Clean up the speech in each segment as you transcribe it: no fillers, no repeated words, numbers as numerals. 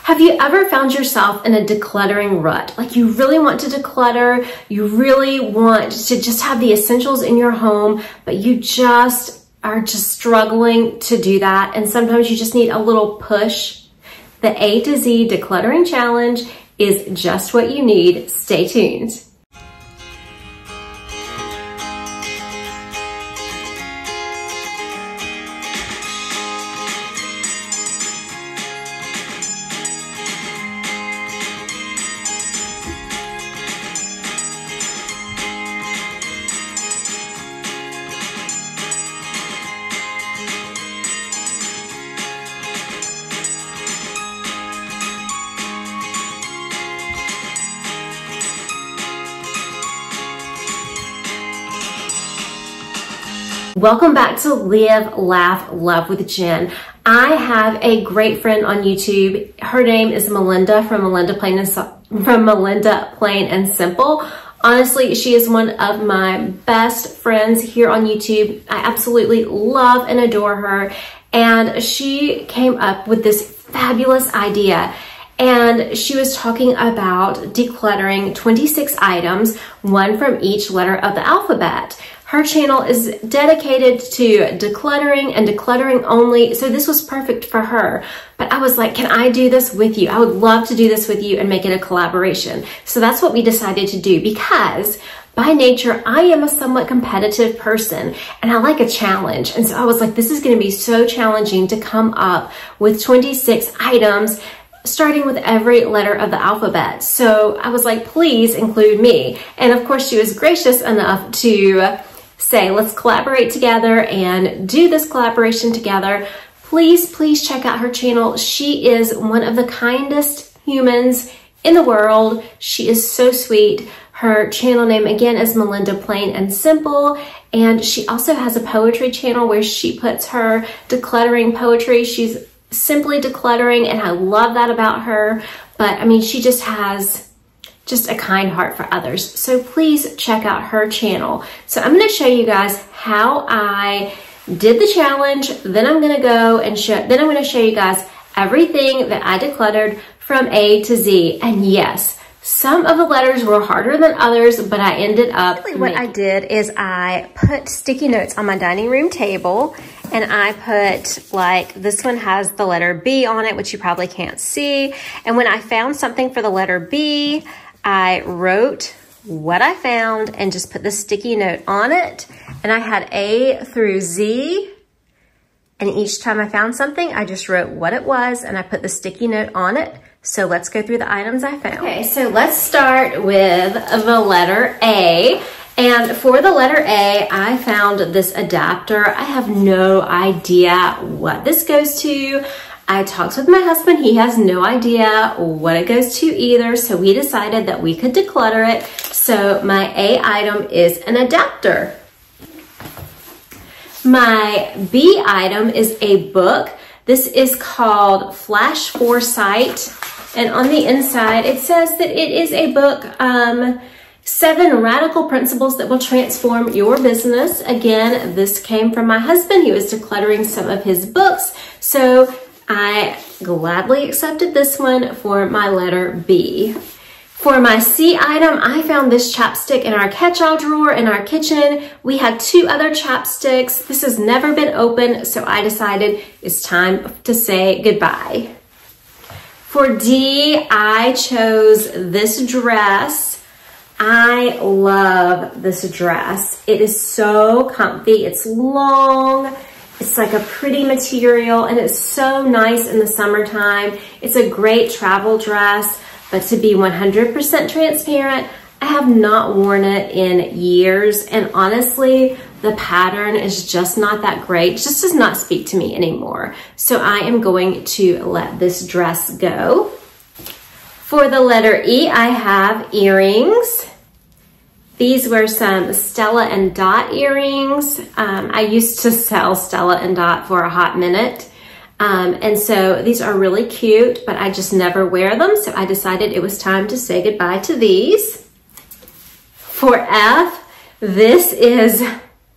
Have you ever found yourself in a decluttering rut? Like you really want to declutter, you really want to just have the essentials in your home, but you just are struggling to do that. And sometimes you just need a little push. The A to Z Decluttering Challenge is just what you need. Stay tuned. Welcome back to Live, Laugh, Love with Jen. I have a great friend on YouTube. Her name is Melinda from Melinda Plain and Simple. Honestly, she is one of my best friends here on YouTube. I absolutely love and adore her. And she came up with this fabulous idea. And she was talking about decluttering 26 items, one from each letter of the alphabet. Her channel is dedicated to decluttering and decluttering only, so this was perfect for her. But I was like, can I do this with you? I would love to do this with you and make it a collaboration. So that's what we decided to do, because by nature, I am a somewhat competitive person and I like a challenge. And so I was like, this is going to be so challenging to come up with 26 items starting with every letter of the alphabet. So I was like, please include me. And of course, she was gracious enough to say, let's collaborate together and do this collaboration together. Please check out her channel. She is one of the kindest humans in the world. She is so sweet. Her channel name again is Melinda Plain and Simple. And she also has a poetry channel where she puts her decluttering poetry. She's simply decluttering, and I love that about her. But I mean, she just has a kind heart for others. So please check out her channel. So I'm going to show you guys how I did the challenge. Then I'm going to go and I'm going to show you guys everything that I decluttered from A to Z. And yes, some of the letters were harder than others, but I ended up what I did is I put sticky notes on my dining room table, and I put, like, this one has the letter B on it, which you probably can't see. And when I found something for the letter B, I wrote what I found and just put the sticky note on it. And I had A through Z. And each time I found something, I just wrote what it was and I put the sticky note on it. So let's go through the items I found. Okay, so let's start with the letter A. And for the letter A, I found this adapter. I have no idea what this goes to. I talked with my husband. He has no idea what it goes to either. So we decided that we could declutter it. So my A item is an adapter. My B item is a book. This is called Flash Foresight. And on the inside, it says that it is a book, 7 Radical Principles That Will Transform Your Business. Again, this came from my husband. He was decluttering some of his books. So I gladly accepted this one for my letter B. For my C item, I found this chapstick in our catch-all drawer in our kitchen. We had 2 other chapsticks. This has never been opened, so I decided it's time to say goodbye. For D, I chose this dress. I love this dress. It is so comfy. It's long. It's like a pretty material, and it's so nice in the summertime. It's a great travel dress, but to be 100% transparent, I have not worn it in years, and honestly, the pattern is just not that great. It just does not speak to me anymore. So I am going to let this dress go. For the letter E, I have earrings. These were some Stella and Dot earrings. I used to sell Stella and Dot for a hot minute. And so these are really cute, but I just never wear them. So I decided it was time to say goodbye to these. For F, this is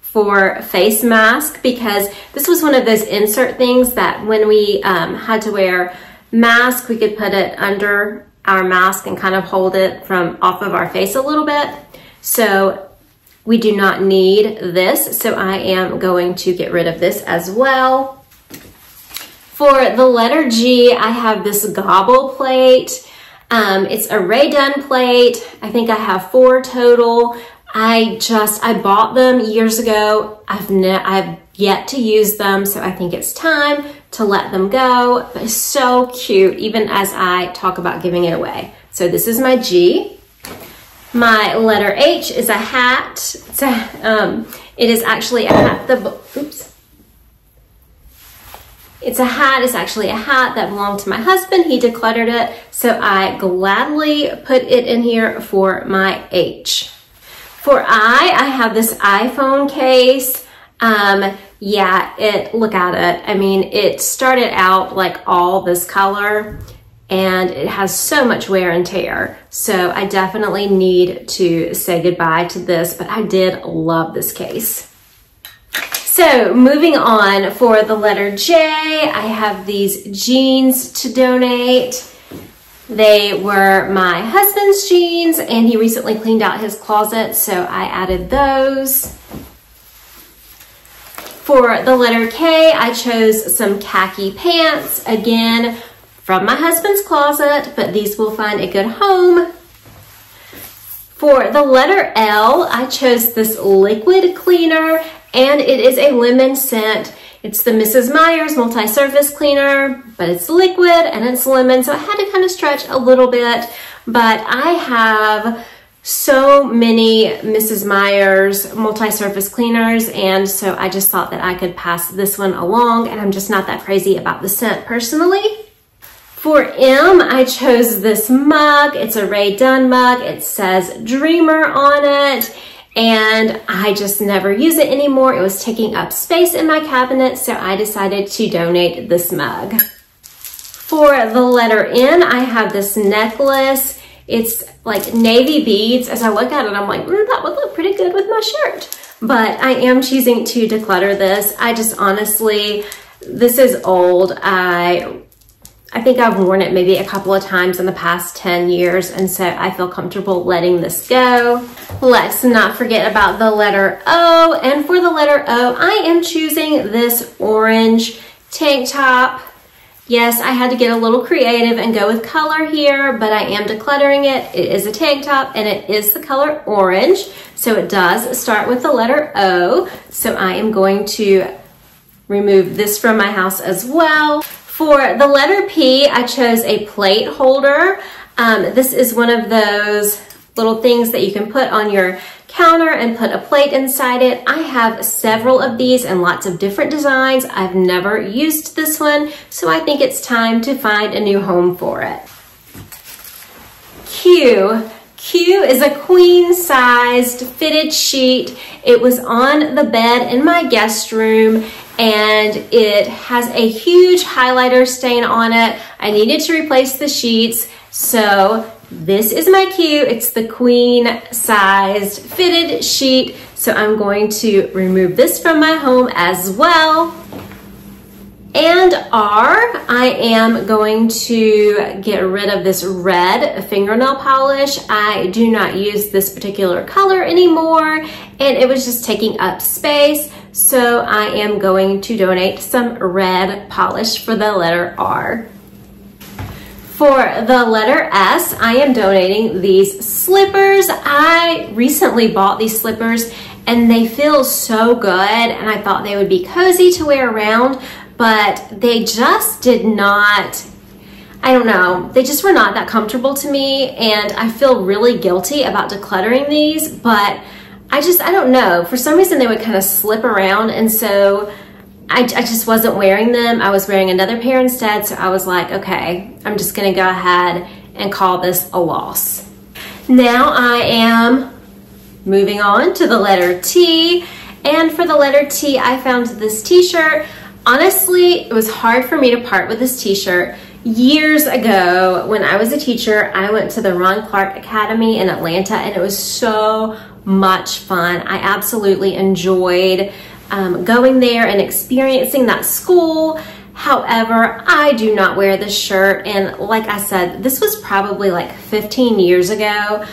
for face mask, because this was one of those insert things that when we had to wear mask, we could put it under our mask and kind of hold it from off of our face a little bit. So we do not need this. So I am going to get rid of this as well. For the letter G, I have this gobble plate. It's a Ray Dunn plate. I think I have 4 total. I bought them years ago. I've yet to use them, so I think it's time to let them go. But it's so cute, even as I talk about giving it away. So this is my G. My letter H is a hat. It is actually a hat. It's a hat. It's actually a hat that belonged to my husband. He decluttered it, so I gladly put it in here for my H. For I have this iPhone case. Yeah, look at it. I mean, it started out like all this color and it has so much wear and tear. So I definitely need to say goodbye to this, but I did love this case. So moving on, for the letter J, I have these jeans to donate. They were my husband's jeans and he recently cleaned out his closet, so I added those. For the letter K, I chose some khaki pants, again, from my husband's closet, but these will find a good home. For the letter L, I chose this liquid cleaner, and it is a lemon scent. It's the Mrs. Meyer's multi-surface cleaner, but it's liquid and it's lemon, so I had to kind of stretch a little bit, but I have so many Mrs. Meyer's multi-surface cleaners, and so I just thought that I could pass this one along, and I'm just not that crazy about the scent personally. For M, I chose this mug. It's a Ray Dunn mug. It says Dreamer on it, and I just never use it anymore. It was taking up space in my cabinet, so I decided to donate this mug. For the letter N, I have this necklace. It's like navy beads. As I look at it, I'm like, that would look pretty good with my shirt. But I am choosing to declutter this. I just honestly, this is old. I think I've worn it maybe a couple of times in the past 10 years, and so I feel comfortable letting this go. Let's not forget about the letter O, and for the letter O, I am choosing this orange tank top. Yes, I had to get a little creative and go with color here, but I am decluttering it. It is a tank top, and it is the color orange, so it does start with the letter O, so I am going to remove this from my house as well. For the letter P, I chose a plate holder. This is one of those little things that you can put on your counter and put a plate inside it. I have several of these and lots of different designs. I've never used this one, so I think it's time to find a new home for it. Q. Q is a queen-sized fitted sheet. It was on the bed in my guest room, and it has a huge highlighter stain on it. I needed to replace the sheets, so this is my Q. It's the queen-sized fitted sheet, so I'm going to remove this from my home as well. And R, I am going to get rid of this red fingernail polish. I do not use this particular color anymore, and it was just taking up space. So I am going to donate some red polish for the letter R. For the letter S, I am donating these slippers. I recently bought these slippers and they feel so good, and I thought they would be cozy to wear around, but they just did not, I don't know, they just were not that comfortable to me, and I feel really guilty about decluttering these, but I don't know. For some reason, they would kind of slip around, and so I just wasn't wearing them. I was wearing another pair instead, so I was like, okay, I'm just gonna go ahead and call this a loss. Now I am moving on to the letter T, and for the letter T, I found this t-shirt. Honestly, it was hard for me to part with this t-shirt. Years ago, when I was a teacher, I went to the Ron Clark Academy in Atlanta, and it was so much fun. I absolutely enjoyed going there and experiencing that school, However, I do not wear this shirt, and like I said, this was probably like 15 years ago.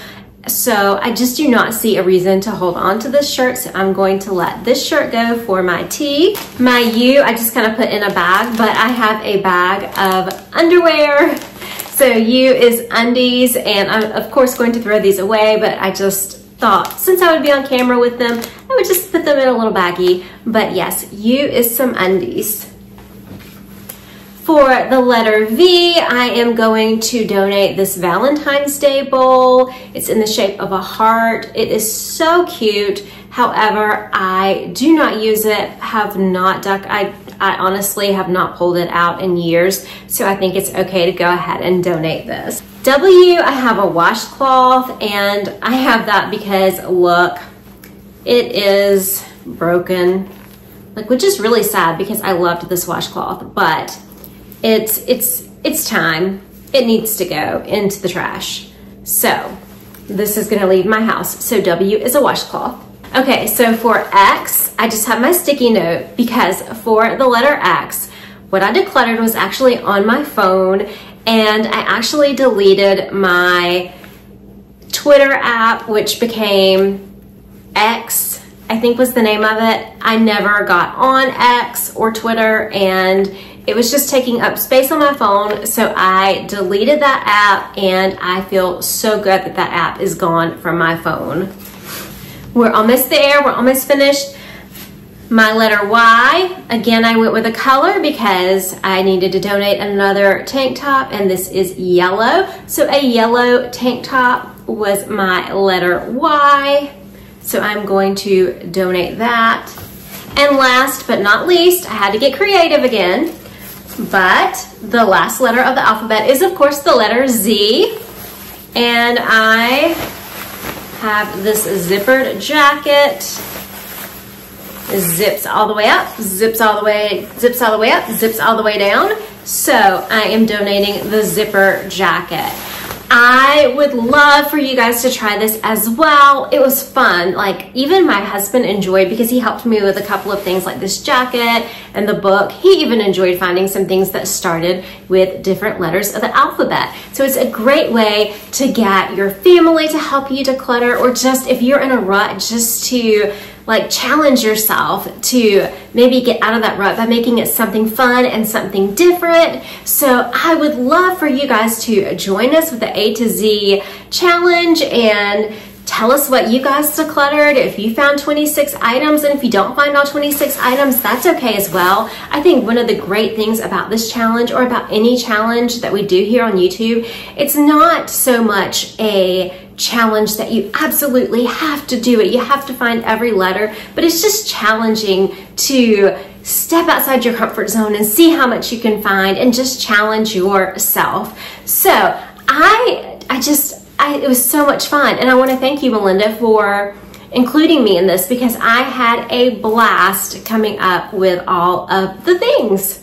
So I just do not see a reason to hold on to this shirt. So I'm going to let this shirt go for my T. My U, I just kind of put in a bag, but I have a bag of underwear. So U is undies, and I'm of course going to throw these away, but I just thought since I would be on camera with them, I would just put them in a little baggie. But yes, U is some undies. For the letter V, I am going to donate this Valentine's Day bowl. It's in the shape of a heart. It is so cute. However, I do not use it, I honestly have not pulled it out in years, so I think it's okay to go ahead and donate this. W, I have a washcloth, and I have that because look, it is broken, like, which is really sad because I loved this washcloth, but it's time. It needs to go into the trash. So this is gonna leave my house. So W is a washcloth. Okay, so for X, I just have my sticky note because for the letter X, what I decluttered was actually on my phone, and I actually deleted my Twitter app, which became X, I think was the name of it. I never got on X or Twitter, and it was just taking up space on my phone, so I deleted that app, and I feel so good that that app is gone from my phone. We're almost there, we're almost finished. My letter Y, again, I went with a color because I needed to donate another tank top, and this is yellow. So a yellow tank top was my letter Y. So I'm going to donate that. And last but not least, I had to get creative again. But the last letter of the alphabet is, of course, the letter Z. And I have this zippered jacket. Zips all the way up, zips all the way, zips all the way up, zips all the way down. So I am donating the zipper jacket. I would love for you guys to try this as well. It was fun. Like, even my husband enjoyed, because he helped me with a couple of things like this jacket and the book. He even enjoyed finding some things that started with different letters of the alphabet. So it's a great way to get your family to help you declutter, or just if you're in a rut, just to like challenge yourself to maybe get out of that rut by making it something fun and something different. So I would love for you guys to join us with the A to Z challenge and tell us what you guys decluttered. If you found 26 items, and if you don't find all 26 items, that's okay as well. I think one of the great things about this challenge, or about any challenge that we do here on YouTube, it's not so much a challenge that you absolutely have to do it. You have to find every letter, but it's just challenging to step outside your comfort zone and see how much you can find and just challenge yourself. So it was so much fun, and I want to thank you, Melinda, for including me in this, because I had a blast coming up with all of the things.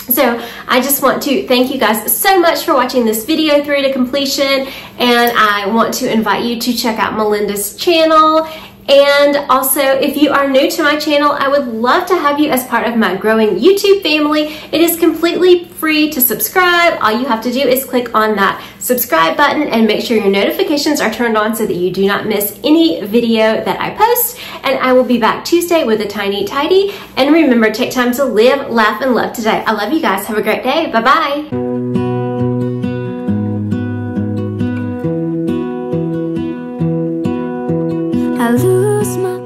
So I just want to thank you guys so much for watching this video through to completion, and I want to invite you to check out Melinda's channel. And also, if you are new to my channel, I would love to have you as part of my growing YouTube family. It is completely free to subscribe. All you have to do is click on that subscribe button and make sure your notifications are turned on so that you do not miss any video that I post. And I will be back Tuesday with a tiny tidy. And remember, take time to live, laugh, and love today. I love you guys. Have a great day. Bye-bye. I lose my